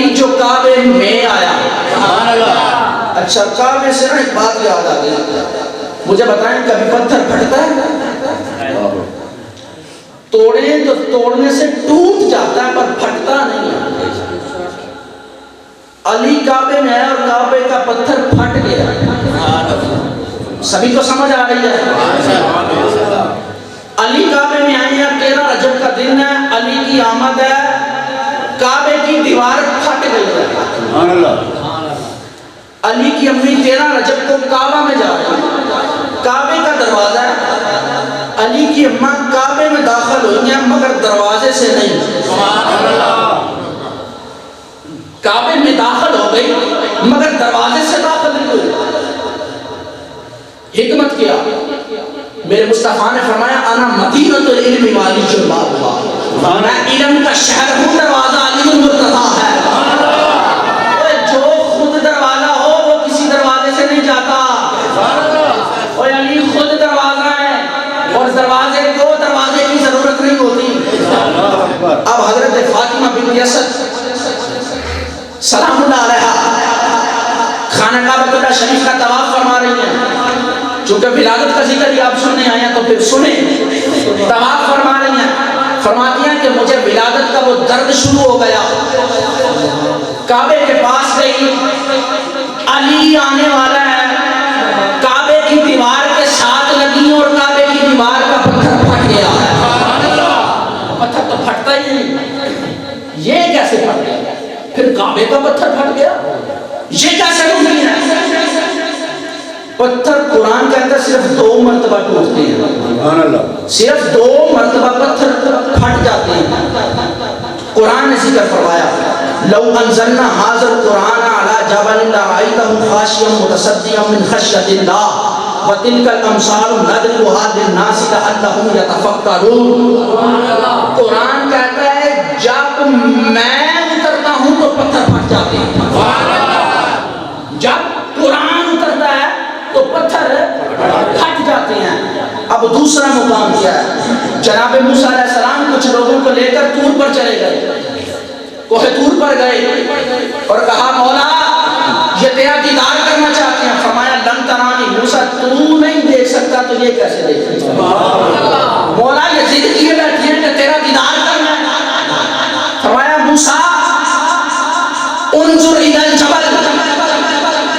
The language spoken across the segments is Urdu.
علی جو کعبے میں آیا. اچھا کعبے سے نا ایک بات یاد آ گئی, مجھے بتائیں کبھی پتھر پھٹتا ہے؟ توڑیں تو توڑنے سے ٹوٹ جاتا ہے پر پھٹتا نہیں ہے. علی کعبے میں آیا اور کعبے کا پتھر پھٹ گیا. سبھی کو سمجھ آ رہی ہے؟ علی کعبے میں آئے ہیں, 13 رجب کا دن ہے, علی کی آمد ہے, کعبے کی دیوار پھٹ گئی ہے. علی کی امی 13 رجب کو کعبہ میں جا رہی ہے, کعبے کا دروازہ ہے, علی کی اماں کعبے میں داخل ہوئی ہیں مگر دروازے سے نہیں. کعبے میں داخل ہو گئی مگر دروازے سے داخل نہیں ہوئی. حکمت کیا؟ میرے مصطفیٰ نے فرمایا انا مدینۃ العلم والی جلباب, میں علم کا شہر ہوں, دروازہ علی المرتضیٰ ہے. جو خود دروازہ ہو وہ کسی دروازے سے نہیں جاتا. اور علی خود دروازہ ہے اور دروازے کو دروازے کی ضرورت نہیں ہوتی. اب حضرت فاطمہ بنت اسد سلام اللہ علیہا خانہ کعبۃ اللہ شریف کا طواف فرما رہی ہیں. چونکہ ولادت کا ذکر ہی آپ سننے آئے ہیں تو پھر سنیں. طواف فرما رہی ہیں, فرماتی ہیں کہ مجھے ولادت کا وہ درد شروع ہو گیا. کعبے کے پاس گئی, علی آنے والا ہے, کعبے کی دیوار کے ساتھ لگی اور کعبے کی دیوار کا پتھر پھٹ گیا. پتھر تو پھٹتا ہی نہیں, یہ کیسے پھٹ گیا؟ پھر کعبے کا پتھر پھٹ گیا, یہ کیسے ممکن ہے؟ پتھر قرآن کہتا ہے صرف 2 مرتبہ ٹوٹتے ہیں, صرف 2 مرتبہ پتھر پھٹ جاتے ہیں. قرآن نے ذکر فرمایا لو انزلنا هذا القرآن على جبل لرأيته خاشعا متصدعا من خشية الله وتلك الامثال نضربها للناس لعلهم يتفکرون. قرآن کہتا ہے جب میں اترتا ہوں تو پتھر پھٹ جاتے ہیں. جب قرآن اترتا ہے تو پتھر پھٹ جاتے ہیں. اب دوسرا مقام کیا ہے؟ جناب موسیٰ علیہ السلام کچھ لوگوں کو لے کر طور پر چلے گئے, کوہ طور پر گئے اور کہا مولا یہ تیرا دیدار کرنا چاہتے ہیں. فرمایا لن ترانی, موسیٰ تو نہیں دیکھ سکتا تو یہ کیسے دیکھ سکتا؟ مولا یہ ضد کیے بیٹھے ہیں کہ تیرا دیدار کرنا ہے. فرمایا موسیٰ انظر الی الجبل,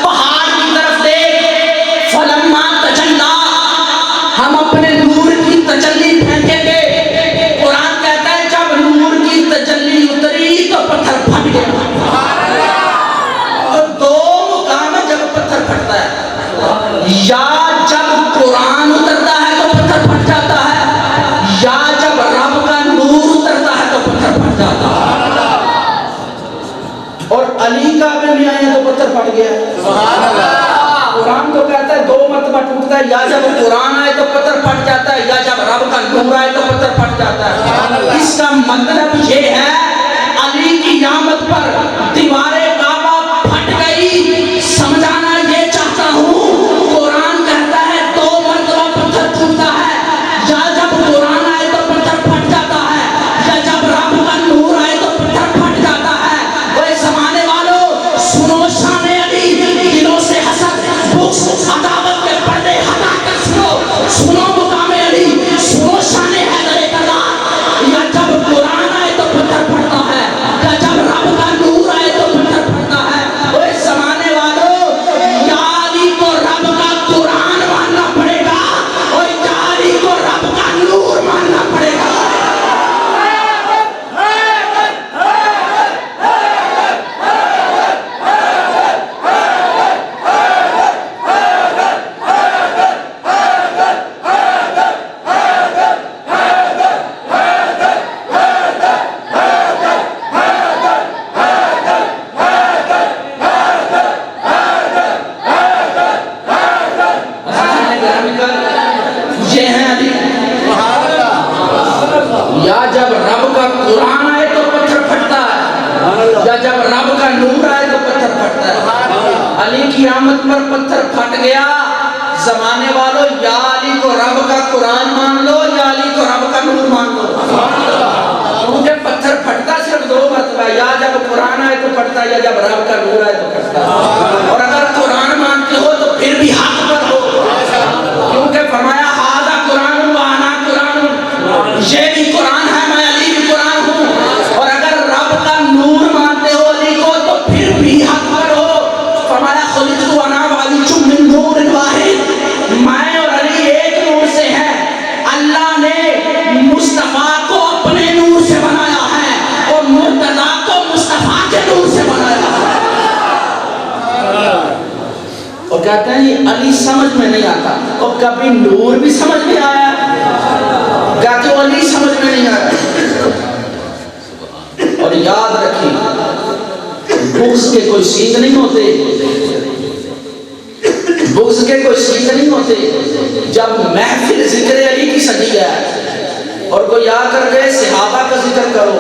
پہاڑ کی طرف دیکھ, فلما تجلی, ہم اپنے نور کی تجلی پھینکیں گے. قرآن کہتا ہے جب نور کی تجلی اتری تو پتھر پھٹ گیا. اور 2 مقام ہے جب پتھر پھٹتا ہے, یا جب قرآن اترتا ہے تو پتھر پھٹ جاتا ہے, یا جب رب کا نور اترتا ہے تو پتھر پھٹ جاتا ہے. اور علی کعبے میں آئے تو پتھر پھٹ گیا. قرآن تو کہتا ہے 2 مرتبہ ٹوٹتا ہے, یا جب قرآن آئے تو پتھر پھٹ جاتا ہے, یا جب رب کا نور آئے تو پتھر پھٹ جاتا ہے. اس کا مطلب یہ ہے علی کی آمد پر دیوار کعبہ پھٹ گئی. سمجھانا یہ چاہتا ہوں قرآن کہتا ہے 2 مرتبہ پتھر ٹوٹتا ہے, یا جب قرآن آئے تو پتھر پھٹ جاتا ہے, یا جب رب کا نور آئے تو پتھر پھٹ جاتا ہے. وہ زمانے والوں سنو شان علی, دلوں سے حسد بغض عداوت کے پردے ہٹا کر سنو مقام علی, سنو شان حیدر کرار. یا جب قرآن آئے تو پتھر پھٹتا ہے, یا جب رب کا نور آئے تو پتھر پھٹتا ہے. وہ زمانے والوں یا علی کو رب کا قرآن ماننا پڑے گا اور یا علی کو رب کا نور ماننا پڑے گا. یہ ہے علی. یا جب رب کا قرآن آئے تو پتھر پھٹتا ہے, یا جب رب کا نور آئے تو پتھر پھٹتا ہے. علی کی آمد پر پتھر پھٹ گیا. زمانے والوں یا علی کو رب کا قرآن مان لو, یا علی کو رب کا نور مان لو. کیونکہ پتھر پھٹتا صرف 2 مرتبہ, یا جب قرآن آئے تو پھٹتا علی سمجھ میں نہیں آتا، اور کبھی نور بھی سمجھ میں آیا، کہتے ہو علی سمجھ میں نہیں آیا۔ اور یاد رکھیں بغض کے کوئی سیدھ نہیں ہوتے، بغض کے کوئی سیدھ نہیں ہوتے۔ جب محفل ذکر علی کی سجی ہے اور کوئی آ کر کے صحابہ کا ذکر کرو،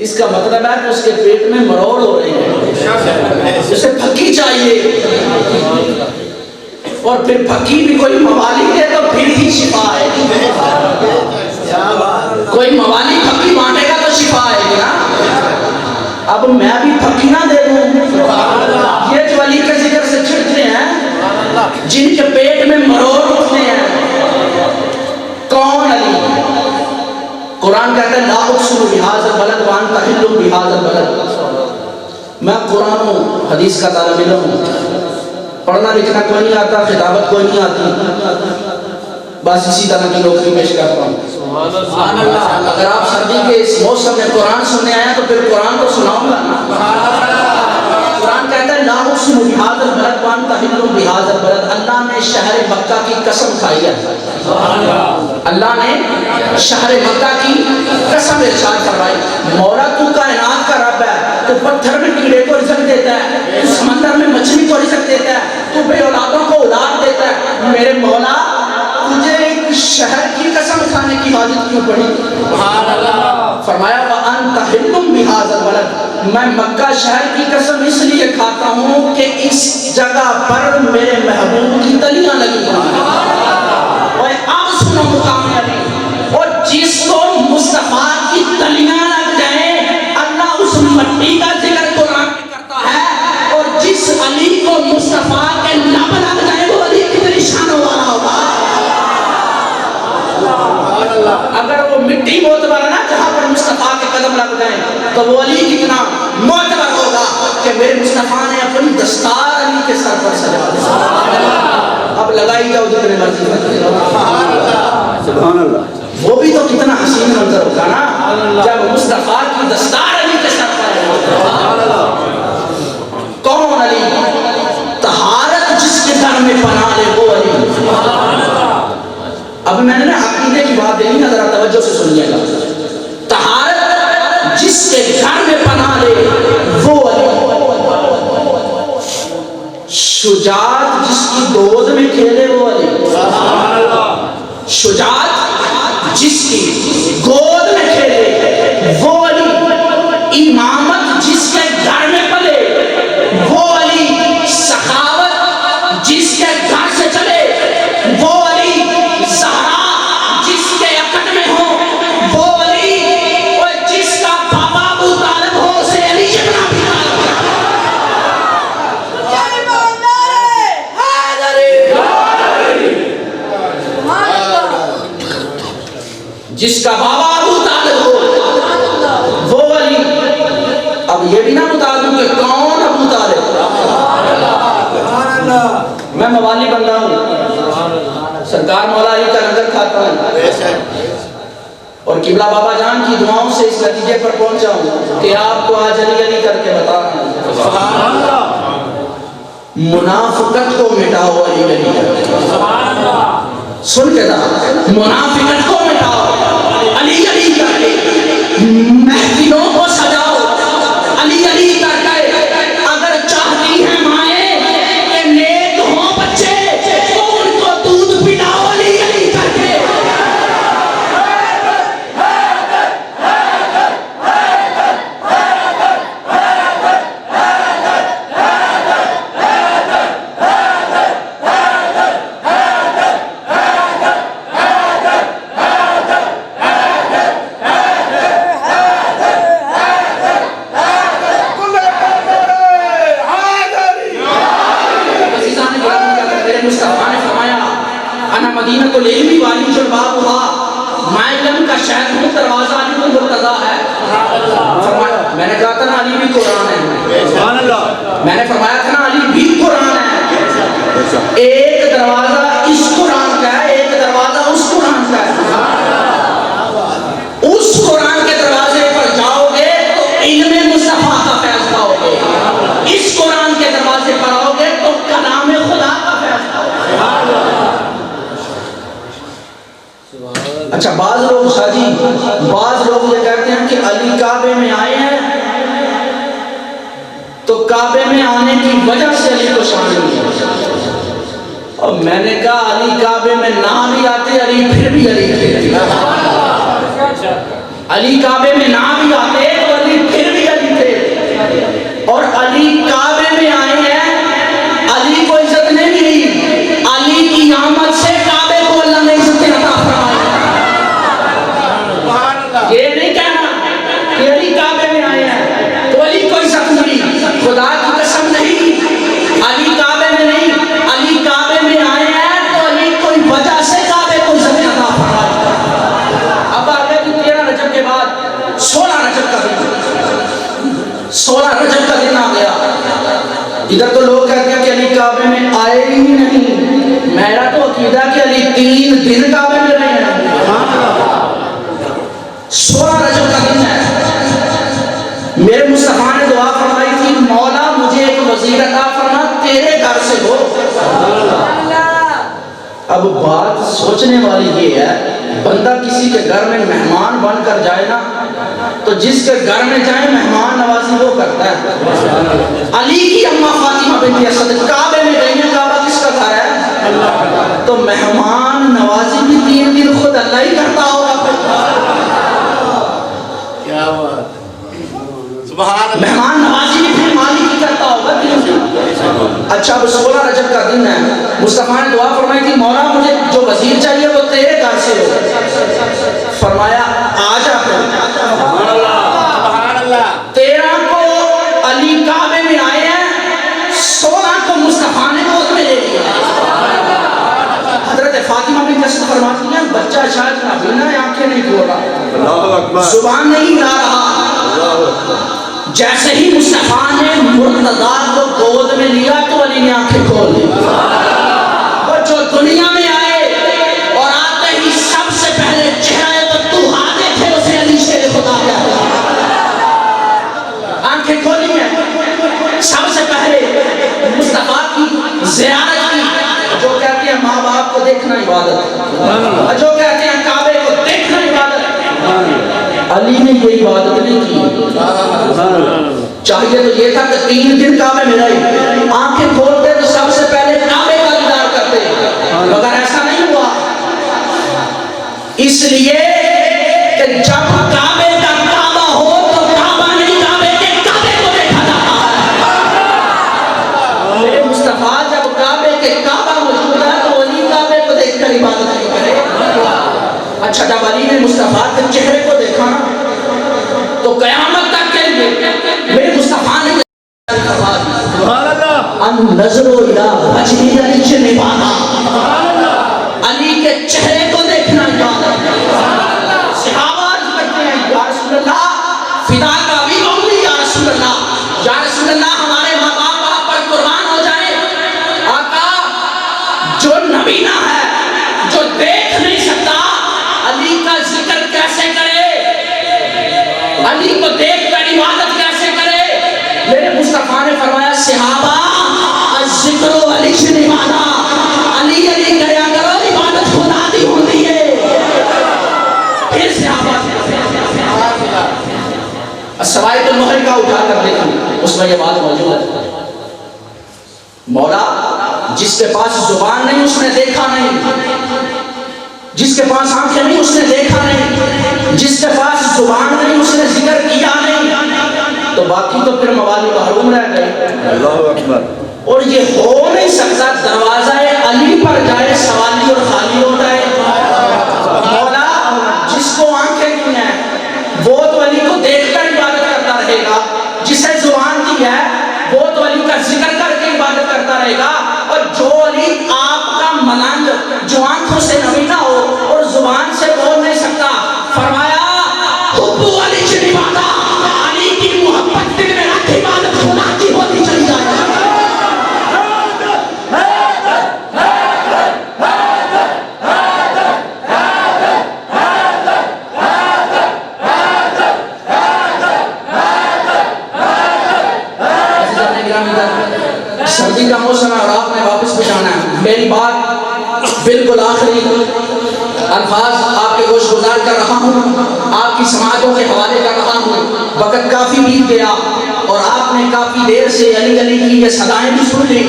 اس کا مطلب ہے کہ اس کے پیٹ میں مروڑ ہو رہے ہیں، اسے پھکی چاہیے، اور پھر پھکی بھی کوئی موالی دے تو پھر ہی شفا ہے۔ کوئی موالی پھکی بانٹے گا تو شفا ہے نا۔ اب میں بھی پھکی نہ دے دوں، یہ جو علی کے ذکر سے چھڑتے ہیں، جن کے پیٹ میں مروڑ اٹھتے ہیں، کون علی؟ قرآن کہتا ہے لا اقسم بہذا البلد وانت حل بہذا البلد۔ میں قرآن ہوں، حدیث کا طالب علم ہوں، پڑھنا لکھنا کوئی نہیں آتا، خطابت کوئی نہیں آتی، بس اسی طرح کی نوکری پیش کرتا ہوں۔ اگر آپ سردی کے اس موسم میں قرآن سننے آئے تو پھر قرآن تو سناؤں گا۔ قرآن کہتا ہے لا اقسم بہذا البلد وانت حل بہذا البلد۔ اللہ نے شہر مکہ کی قسم کھائی ہے، اللہ نے شہر مکہ کی قسم ارشاد فرمائی۔ مولا تو کائنات کا رب ہے، تو پتھر میں کیڑے کو رزق دیتا ہے، تو سمندر میں مچھلی کو رزق دیتا ہے، تو بے اولادوں کو اولاد دیتا ہے، میرے مولا تجھے ایک شہر کی قسم کھانے کی حاجت کیوں پڑی؟ فرمایا وَأَنْتَ حِلٌّ بِهَذَا الْبَلَدِ، میں مکہ شہر کی قسم اس لیے کھاتا ہوں کہ اس جگہ پر میرے محبوب کی تلیاں لگی ہیں۔ اور اب سنو مقام علی، اور جس کو مصطفیٰ کی تلیاں لگ جائیں اللہ اس مٹی کا ذکر قرآن میں کرتا ہے، اور جس علی کو مصطفیٰ کے لب لگ جائے وہ علی کتنی شانوں والا ہوگا۔ اگر وہ مٹی معتبر ہے نا جہاں پر مصطفیٰ کے قدم لگ جائیں تو وہ علی کتنا معتبر ہوگا کہ میرے مصطفیٰ نے اپنی دستار علی کے سر پر سجا دی۔ اب لگائی جاؤ جتنے مرضی سبحان اللہ، وہ بھی تو کتنا حسین منظر ہوگا نا جب مصطفیٰ کی دستار علی کے سر پر ہے۔ کون علی؟ طہارت جس کے گھر میں پناہ لے وہ علی۔ اب میں نے عقیدے کی بات دینی ہے، ذرا توجہ سے سنیے گا۔ طہارت جس کے گھر میں پناہ لے وہ علی، شجاعت جس کی گود میں کھیلے وہ علی، شجاعت جس کی گود میں کھیلے وہ علی، امامت جس کے گھر میں پلے وہ علی، سخاوت جس کے گھر سے چلے وہ علی، زہرا جس کے عقد میں ہو وہ علی، اور جس کا بابا ابو طالب ہو اسے علی ابن ابی طالب۔ جس کا بابا ابو طالب ہو وہ علی۔ اب یہ بھی نہ بتا دوں کہ کون ابو طالب، میں موالی بندہ ہوں، سرکار مولا علی کا لنگر کھاتا ہوں، اور قبلہ بابا جان کی دعاؤں سے اس نتیجے پر پہنچا ہوں کہ آپ کو آج علی علی کر کے بتا رہا ہوں منافقت کو مٹاؤ علی علی کر کے۔ سن کے دا منافقت کو مٹاؤ علی علی کر کے، محفلوں کو سجاؤ علی علی کر کے۔ اگر چاہتی ہیں مائیں کہ نیک ہوں بچے تو ان کو دودھ پلاؤ علی علی کر کے۔ میں نے فرمایا تھا نا علی بھی قرآن ہے، ایک دروازہ اس قرآن کا ہے، ایک دروازہ اس قرآن کا ہے۔ اس قرآن کے دروازے پر جاؤ گے تو علم مصطفیٰ کا فیض پاؤ گے، اس قرآن کے دروازے پر آؤ گے تو کلام خدا کعبے میں آنے کی وجہ سے علی کو شامل کیا. اور میں نے کہا علی کعبے میں نہ بھی آتے علی پھر بھی علی تھے. علی کعبے میں نہ بھی آتے تو علی پھر بھی علی تھے. اور علی کعبے میں آئے ہیں, علی کو عزت نہیں ملی, علی کی آمد سے کعبے کو اللہ نے عزت عطا فرمائی. یہ نہیں کہنا کہ علی کعبے میں آئے ہیں تو علی کو عزت ملی. خدا کی قسم نہیں, علی کعبے میں نہیں, علی کعبے میں آئے ہیں تو علی کوئی وجہ سے کعبے کو عزت عطا فرمائی. اب آگے 13 رجب کے بعد 16 رجب کا دن, 16 رجب کا دن آ گیا. ادھر تو لوگ کہتے ہیں کہ علی کعبے میں آئے ہی نہیں. میرا تو عقیدہ کہ علی 3 دن کعبے میں رہے ہیں. 16 رجب کا دن ہے. میرے مصطفیٰ نے دعا فرمائی تھی, مولا مجھے ایک وزیر عطا فرما تیرے گھر سے ہو. اب بات سوچنے والی یہ ہے, بندہ کسی کے گھر میں مہمان بن کر جائے نا تو جس کے گھر میں جائے مہمان نوازی وہ کرتا ہے. علی کی اماں فاطمہ بنت اسد کعبے میں گئی ہیں, کعبہ کس کا گھر ہے, تو مہمان نوازی بھی 3 دن خود اللہ ہی کرتا ہوگا. کیا بات, مہمان نوازی بھی پھر مالی کی کرتا ہوگا 3 دن. اچھا اب 16 رجب کا دن ہے. مصطفیٰ نے دعا فرمائی تھی, مولا مجھے جو وزیر چاہیے وہ تیرے گھر سے ہو. فرمایا آ جا. 13 کو علی کعبے میں آئے ہیں, 16 کو مصطفیٰ نے گود میں لے لیا. حضرت فاطمہ بنت اسد فرماتی ہیں بچہ شاید نابینا ہے, آنکھیں نہیں کھول رہا, زبان نہیں ہلا رہا. جیسے ہی مصطفیٰ نے مرتضیٰ کو گود میں لیا تو علی نے آنکھیں کھول لی. اور جو دنیا میں آئے اور آتے ہی سب سے پہلے چہرے پر تو ہاتھ دیکھے اسے علی شیر خدا کہا. آنکھیں کھولی ہیں, سب سے پہلے مصطفیٰ کی زیارت کی. جو کہتے ہیں ماں باپ کو دیکھنا عبادت, جو کہتے ہیں کعبے کو دیکھنا عبادت, علی نے یہ عبادت نہیں کی. چاہیے تو یہ تھا کہ 3 دن کعبے میں رہے, آنکھیں کھولتے تو سب سے پہلے کعبے کا دیدار کرتے, مگر ایسا نہیں ہوا. اس لیے کہ جب کعبے کا کعبہ ہو تو کعبہ نہیں کعبے کے کعبے کو دیکھا جاتا ہے. میرے مصطفیٰ جب کعبے کے کعبہ موجود ہے تو علی کعبے کو دیکھ کر عبادت نہیں کرے. اچھا جب علی نے مصطفیٰ کے چہرے کو دیکھا تو قیامت تک کے لیے میرے مصطفیٰ نے النظر الی وجہ علی نبانا, علی کے چہرے کو دیکھنا عبادت. صحابہ عرض کرتے ہیں یا رسول اللہ فدا کا بھی ہوگی, یا رسول اللہ, یا رسول اللہ ہمارے ماں باپ آپ پر قربان ہو جائیں. آقا جو نبینا ہے, جو دیکھ نہیں سکتا, علی کا ذکر کیسے کرے, علی کو دیکھ کر عبادت کیسے کرے. میرے مصطفیٰ نے فرمایا صحابہ الذکر علی سے نبانا, علی علی کریا کرو, عبادت خدا دی ہوتی ہے. پھر صحابہ السوائد المہر کا اٹھا کر دیکھیں, اس میں یہ بات موجود ہے. مولا جس کے پاس زبان نہیں اس نے دیکھا نہیں, جس کے پاس آنکھیں نہیں اس نے دیکھا نہیں, جس کے پاس زبان نہیں اس نے ذکر کیا نہیں, تو باقی تو پھر موالی محروم رہ گئے. اللہ اکبر. اور یہ ہو نہیں سکتا دروازہ علی پر جائے سوالی اور خالی ہو جائے. مولا جس کو آنکھیں نہیں ہیں وہ تو علی کو دیکھ کر عبادت کرتا رہے گا, جسے زبان دی ہے وہ تو علی کا ذکر کر کے عبادت کرتا رہے گا. اور جو علی آپ کا ملنگ, جو آنکھوں سے نبینا ہو اور زبان سے بول نہیں سکتا, فرمایا حب علی سے نبانا, علی کی محبت دل میں رکھ عبادت خدا کی ہوتی چلی جائے. سردی کا موسم ہے اور آپ نے واپس بھی جانا ہے. میری بات بالکل آخری الفاظ آپ کے گوش گزار کر رہا ہوں, آپ کی سماعتوں کے حوالے کر رہا ہوں. وقت کافی بیت گیا اور آپ نے کافی دیر دیر سے علی علی کی یہ صدائیں بھی سن لی،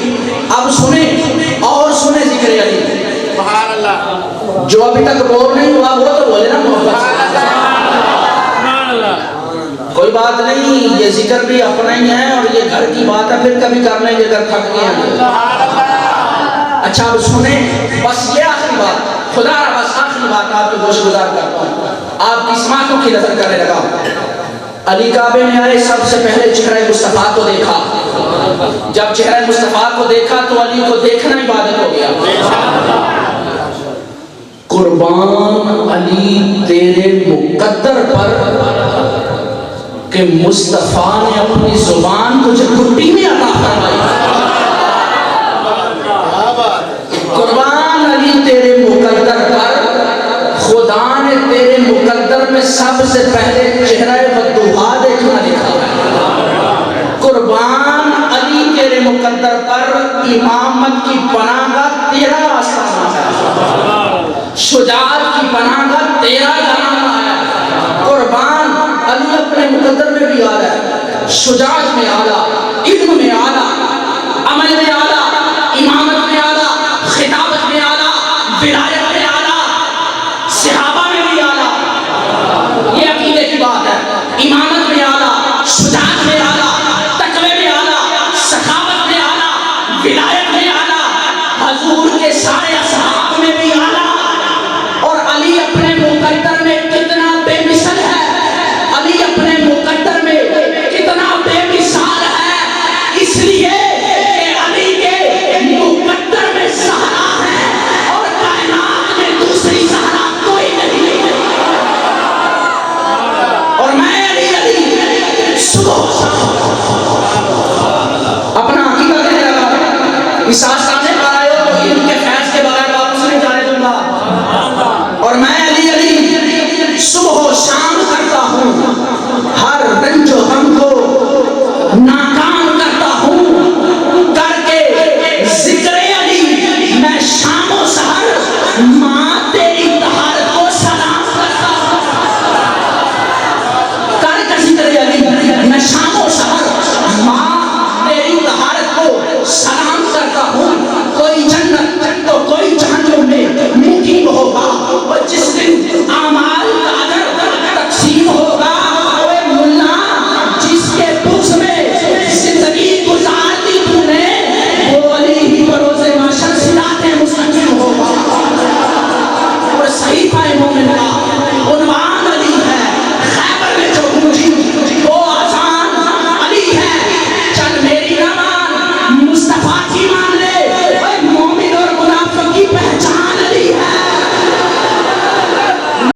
اب سنیں اور سنیں ذکر علی. سبحان اللہ. جو ابھی تک بور نہیں ہوا وہ تو بولے نا محبت سے. کوئی بات نہیں، یہ ذکر بھی اپنا ہی ہے اور یہ گھر کی بات ہے، پھر کبھی کر لیں گے اگر تھک گئے ہیں. اچھا اب سنیں، بس یہ آخری بات، خدا را بس آخری بات آپ کے گوش گزار کرتا ہوں. آپ کی سماعتوں کی نظر کرنے لگا. علی کعبے میں آئے، سب سے پہلے چہرہ مصطفیٰ کو دیکھا. جب چہرہ مصطفیٰ کو دیکھا تو علی کو دیکھنا عبادت ہو گیا. قربان علی تیرے مقدر پر کہ مصطفیٰ نے اپنی زبان تجھے گھٹی میں عطا فرمائی. قربان علی تیرے مقدر پر خدا نے تیرے مقدر میں سب سے پہلے چہرہ بدوہا دیکھنا لکھا ہے. قربان علی تیرے مقدر پر امامت کی پناہ گاہ تیرا آستانہ ہے، شجاعت کی پناہ گاہ تیرا جہاں ہے. قربان علی اپنے مقدر میں بھی آلہ ہے، شجاعت میں آلہ، علم میں آلہ، عمل میں آلہ، امامت میں آلہ، خطابت میں آلہ، ولایت میں آلہ، صحابہ میں بھی آلہ. یہ عقیدے کی بات ہے. امامت میں آلہ، شجاعت